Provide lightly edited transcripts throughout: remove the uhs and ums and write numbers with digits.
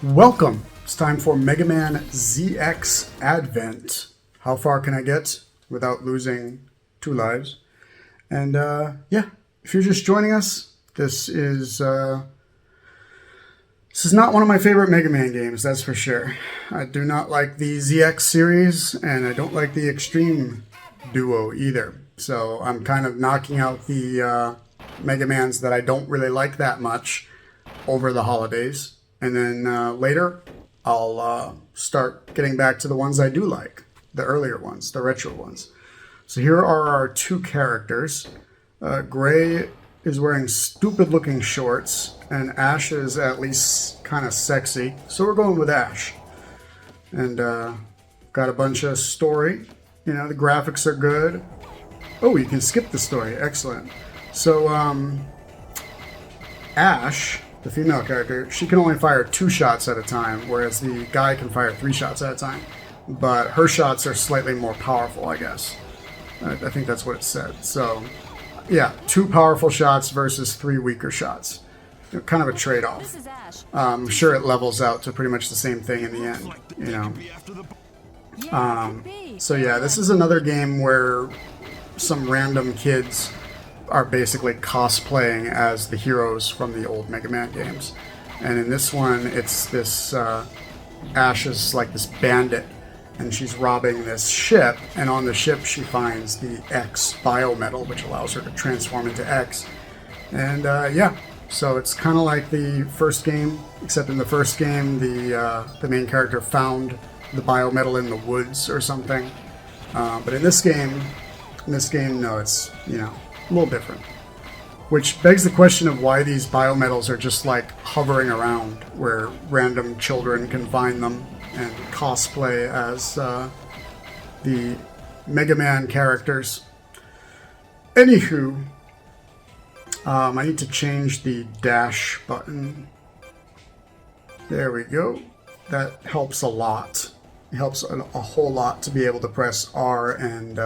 Welcome. It's time for Mega Man ZX Advent. How far can I get without losing 2 lives? And yeah, if you're just joining us, this is not one of my favorite Mega Man games, that's for sure. I do not like the ZX series, and I don't like the Extreme Duo either. So I'm kind of knocking out the Mega Mans that I don't really like that much over the holidays. And then later, I'll start getting back to the ones I do like, the earlier ones, the retro ones. So here are our 2 characters. Gray is wearing stupid-looking shorts, and Ash is at least kind of sexy. So we're going with Ash. And got a bunch of story. You know, the graphics are good. Oh, you can skip the story. Excellent. So, Ash, the female character, she can only fire 2 shots at a time, whereas the guy can fire 3 shots at a time. But her shots are slightly more powerful, I guess. I think that's what it said. So, yeah, 2 powerful shots versus 3 weaker shots. Kind of a trade-off. I'm sure it levels out to pretty much the same thing in the end, you know. So yeah, this is another game where some random kids are basically cosplaying as the heroes from the old Mega Man games. And in this one, it's this, Ash is like this bandit, and she's robbing this ship, and on the ship she finds the X biometal, which allows her to transform into X. And yeah, so it's kind of like the first game, except in the first game, the main character found the biometal in the woods or something. But in this game, no, it's, you know, a little different. Which begs the question of why these biometals are just like hovering around, where random children can find them and cosplay as the Mega Man characters. Anywho, I need to change the dash button. There we go. That helps a lot. It helps a whole lot to be able to press R and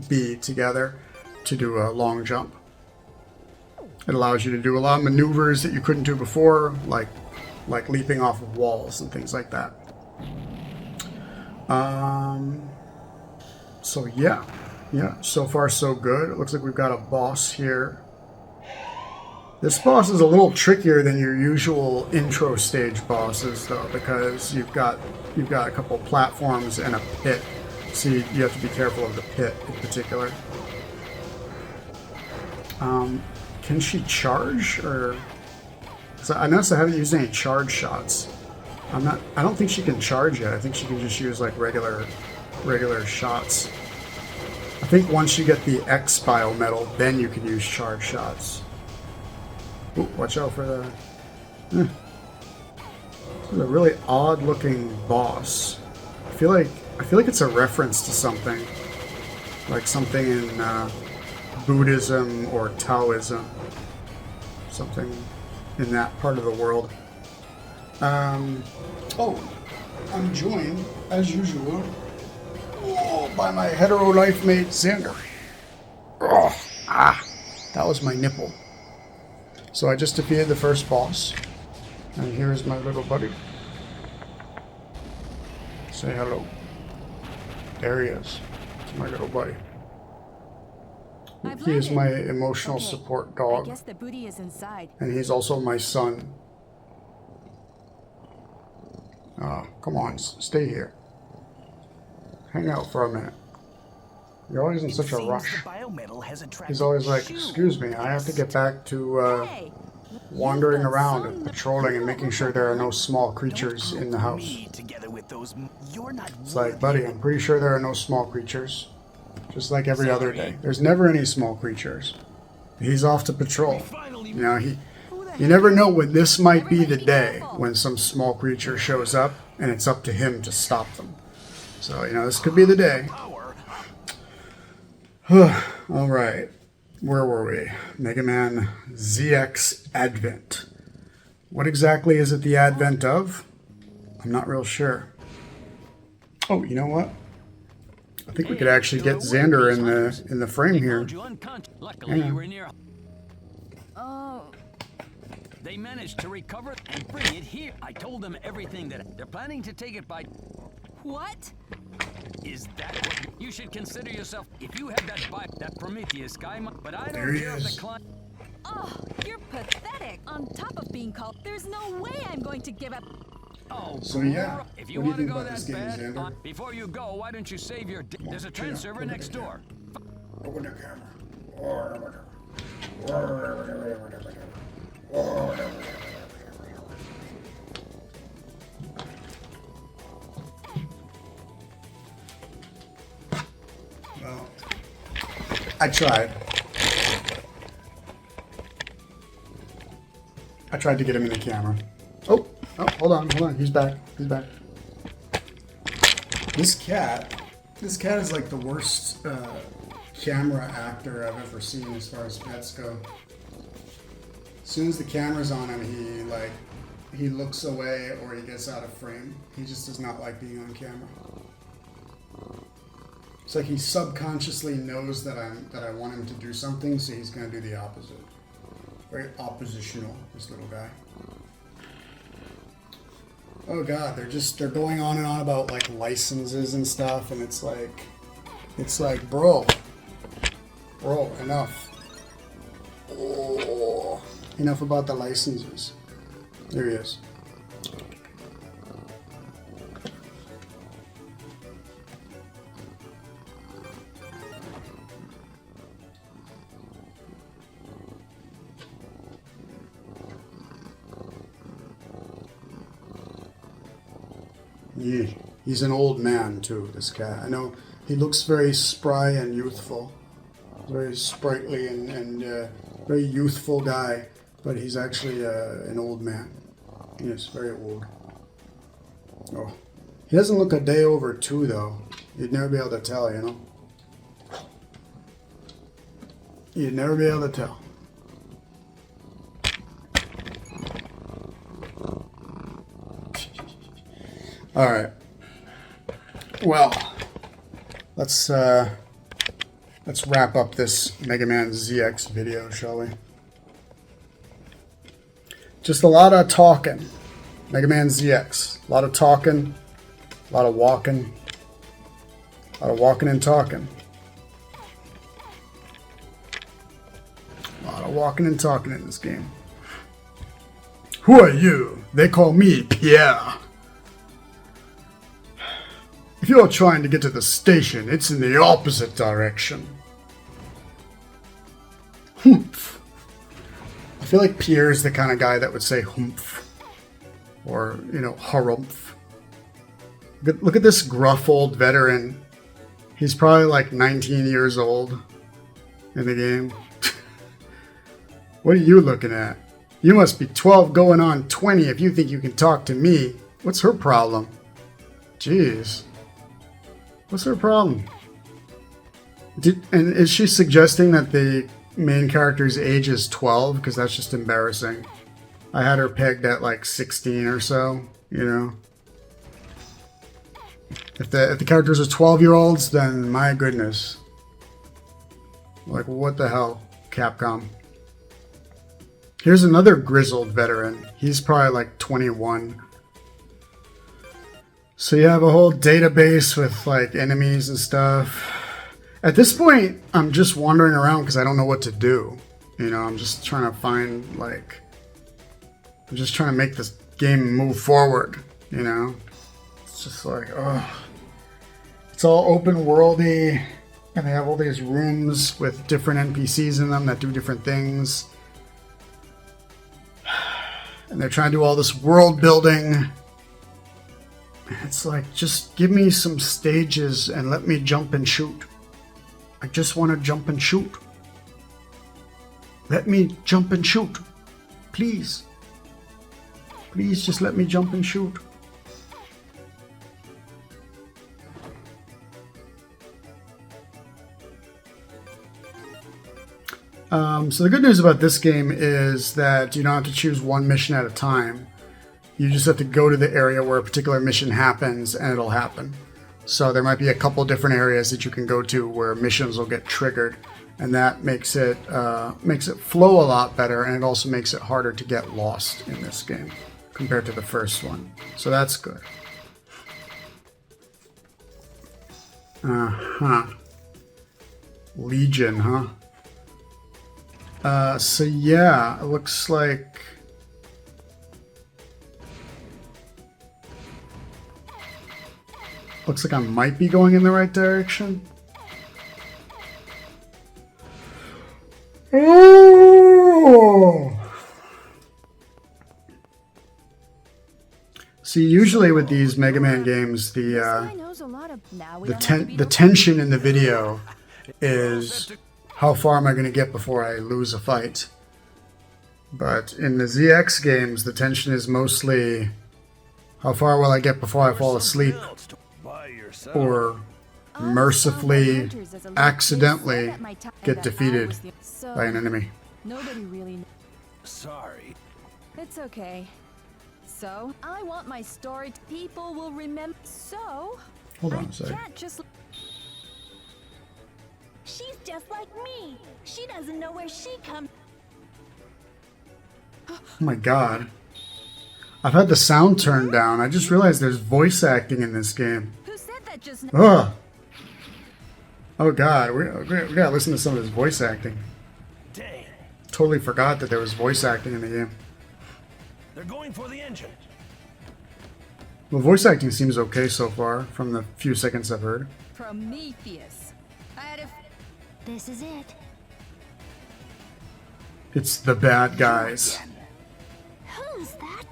B together to do a long jump. It allows you to do a lot of maneuvers that you couldn't do before, like leaping off of walls and things like that. So yeah, so far so good. It looks like we've got a boss here. This boss is a little trickier than your usual intro stage bosses, though, because you've got a couple platforms and a pit, so you have to be careful of the pit in particular. Can she charge, or? So I noticed I haven't used any charge shots. I don't think she can charge yet. I think she can just use like regular shots. I think once you get the X biometal, then you can use charge shots. Ooh, watch out for the... This is a really odd-looking boss. I feel like it's a reference to something, like something in Buddhism or Taoism, something in that part of the world. Oh, I'm joined as usual by my hetero life mate Xander. That was my nipple. So I just defeated the first boss, and here's my little buddy. Say hello. There he is. It's my little buddy. He is my emotional support dog. I guess the booty is inside. And he's also my son. Come on, stay here. Hang out for a minute. You're always in such a rush. He's always like, excuse me, I have to get back to wandering around and patrolling and making sure there are no small creatures in the house. It's like, buddy, I'm pretty sure there are no small creatures. Just like every other day. There's never any small creatures. He's off to patrol. You know, you never know when this might be the day when some small creature shows up and it's up to him to stop them. So, you know, this could be the day. Alright, where were we? Mega Man ZX Advent. What exactly is it the advent of? I'm not real sure. Oh, you know what? I think we could actually get Xander in the frame here. Oh. They managed to recover and bring it here. I told them everything that they're planning to take it by. What? Is that what you should consider yourself? If you had that Prometheus guy, but I There don't he care if is. the client. Oh, you're pathetic. On top of being called, there's no way I'm going to give up. Oh, So yeah, if you what do want you to think go about this that game, bad, Xander? before you go, why don't you save your? There's a train server open next the door. Open the camera. Well, I tried. I tried to get him in the camera. Oh, hold on. He's back. This cat is like the worst camera actor I've ever seen as far as pets go. As soon as the camera's on him, he looks away or he gets out of frame. He just does not like being on camera. It's like he subconsciously knows that I want him to do something, so he's gonna do the opposite. Very oppositional, this little guy. Oh god, they're going on and on about like licenses and stuff, and it's like bro, enough. Oh, enough about the licenses. There he is. Yeah, he's an old man too, this guy. I know he looks very spry and youthful. Very sprightly and very youthful guy, but he's actually an old man. Yes, very old. Oh, he doesn't look a day over 2 though. You'd never be able to tell, you know? You'd never be able to tell. All right. Well, let's wrap up this Mega Man ZX video, shall we? Just a lot of talking. Mega Man ZX. A lot of talking. A lot of walking. A lot of walking and talking. A lot of walking and talking in this game. Who are you? They call me Pierre. If you're trying to get to the station, it's in the opposite direction. Humph. I feel like Pierre's the kind of guy that would say humph. Or, you know, harumph. Look at this gruff old veteran. He's probably like 19 years old in the game. What are you looking at? You must be 12 going on 20 if you think you can talk to me. What's her problem? Jeez. What's her problem? And is she suggesting that the main character's age is 12? Because that's just embarrassing. I had her pegged at like 16 or so, you know. If the characters are 12-year-olds, then my goodness. Like, what the hell, Capcom? Here's another grizzled veteran. He's probably like 21. So you have a whole database with like enemies and stuff. At this point, I'm just wandering around because I don't know what to do. You know, I'm just trying to find like... I'm just trying to make this game move forward, you know? It's just like, oh. It's all open worldy, and they have all these rooms with different NPCs in them that do different things. And they're trying to do all this world building. It's like, just give me some stages and let me jump and shoot. I just want to jump and shoot. Let me jump and shoot. Please. Please just let me jump and shoot. So the good news about this game is that you don't have to choose one mission at a time. You just have to go to the area where a particular mission happens and it'll happen. So there might be a couple different areas that you can go to where missions will get triggered. and that makes it flow a lot better, and it also makes it harder to get lost in this game compared to the first one. So that's good. Legion, huh? So yeah, it looks like I might be going in the right direction. Oh! See, usually with these Mega Man games, the tension in the video is how far am I going to get before I lose a fight. But in the ZX games, the tension is mostly how far will I get before I fall asleep or mercifully, accidentally get defeated by an enemy. Nobody really knows. Sorry. It's okay. So, I want my story people will remember. So, Hold on a sec. can't just. She's just like me. She doesn't know where she comes. Oh my god. I've had the sound turned down. I just realized there's voice acting in this game. Who said that just now? Ugh. Oh god, we gotta listen to some of this voice acting. Dang, Totally forgot that there was voice acting in the game. they're going for the engine. Well, voice acting seems okay so far, from the few seconds I've heard. Prometheus. I had a. This is it. It's the bad guys. Who's that?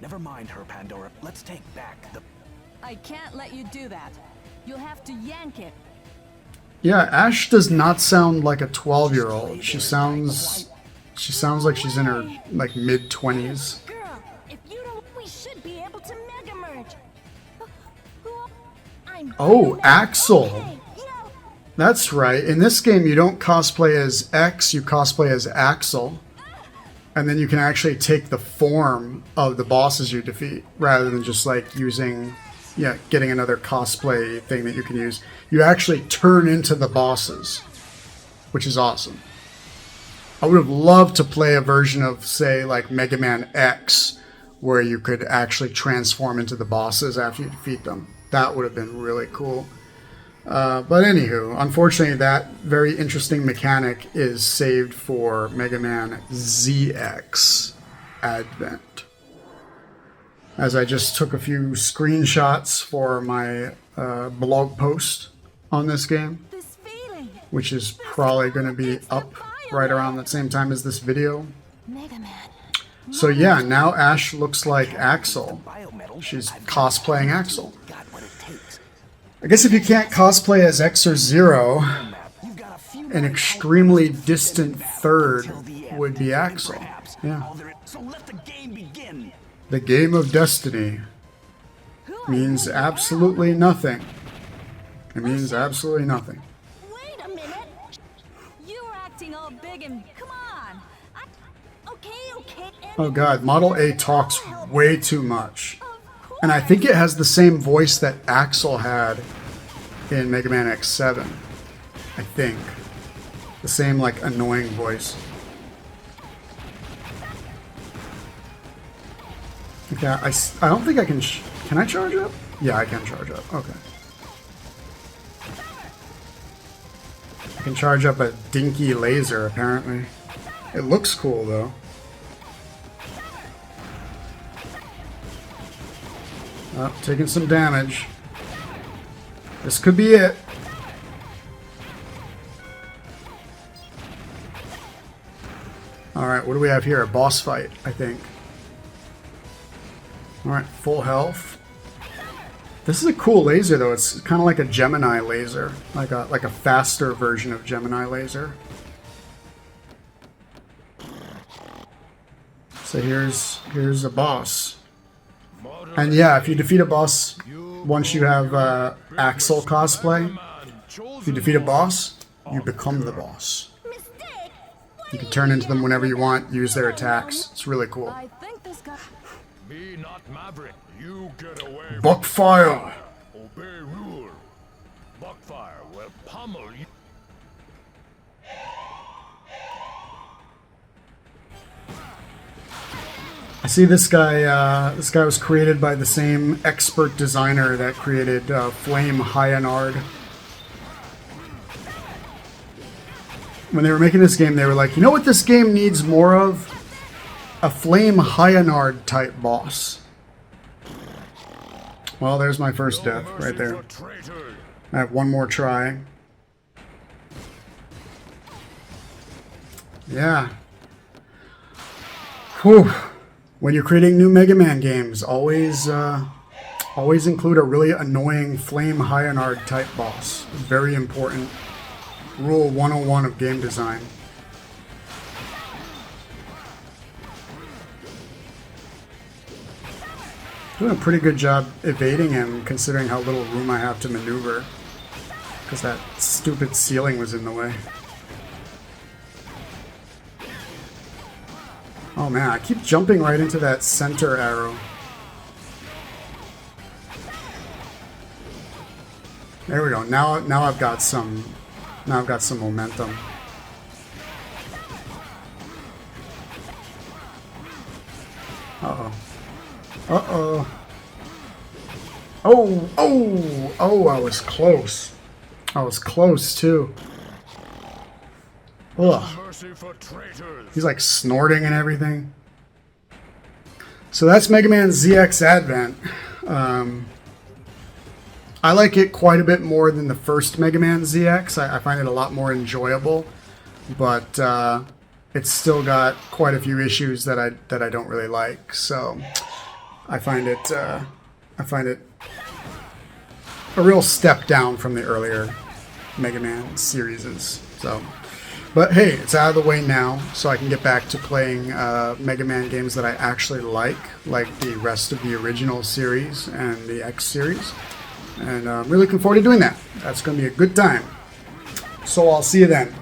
Never mind her, Pandora. Let's take back the... I can't let you do that. You'll have to yank it. Yeah, Ash does not sound like a 12-year-old. She sounds like she's in her like mid-20s. Girl, if you don't, we should be able to mega merge. I'm Oh, Axel. Okay, no. That's right. In this game, you don't cosplay as X, you cosplay as Axel. And then you can actually take the form of the bosses you defeat, rather than just like using, getting another cosplay thing that you can use. You actually turn into the bosses, which is awesome. I would have loved to play a version of, say, like Mega Man X, where you could actually transform into the bosses after you defeat them. That would have been really cool. But anywho, unfortunately, that very interesting mechanic is saved for Mega Man ZX Advent. As I just took a few screenshots for my blog post on this game, This feeling. which is probably going to be up right around the same time as this video. Mega Man. So yeah, now Ash looks like Axel. Biometal. She's cosplaying Axel. Got what it takes. I guess if you can't cosplay as X or Zero, You've got a few an extremely distant third would be Axel. Yeah. So let the game begin. The game of destiny means absolutely nothing. It means absolutely nothing. Wait a minute. You were acting all big and. Come on. Okay. Oh god, Model A talks way too much. And I think it has the same voice that Axel had in Mega Man X7. I think. The same, like, annoying voice. Okay, I don't think I can... Can I charge up? Yeah, I can charge up. Okay. I can charge up a dinky laser, apparently. It looks cool, though. Oh, taking some damage. This could be it. Alright, what do we have here? A boss fight, I think. Alright, full health. This is a cool laser, though. It's kind of like a Gemini laser. Like a faster version of Gemini laser. So here's a boss. And yeah, if you defeat a boss, once you have Axel cosplay, if you defeat a boss, you become the boss. Mistake. You can turn into them whenever you want, use their attacks. It's really cool. I think this guy. Be not maverick. You get away. Buckfire! Obey rule. Buckfire will pummel you. See, this guy was created by the same expert designer that created Flame Hyanard. When they were making this game, they were like, you know what this game needs more of? A Flame Hyanard type boss. Well, there's my first death right there. I have one more try. Yeah. Whew. When you're creating new Mega Man games, always include a really annoying Flame Hyanard type boss. Very important. Rule 101 of game design. Doing a pretty good job evading him, considering how little room I have to maneuver. Because that stupid ceiling was in the way. Oh man, I keep jumping right into that center arrow. There we go. Now I've got some momentum. Uh-oh. Uh-oh. Oh, I was close. I was close too. Ugh. He's like snorting and everything. So that's Mega Man ZX Advent. I like it quite a bit more than the first Mega Man ZX. I find it a lot more enjoyable, but it's still got quite a few issues that I don't really like. So I find it a real step down from the earlier Mega Man series. So. But hey, it's out of the way now, so I can get back to playing Mega Man games that I actually like the rest of the original series and the X series. And I'm really looking forward to doing that. That's going to be a good time. So I'll see you then.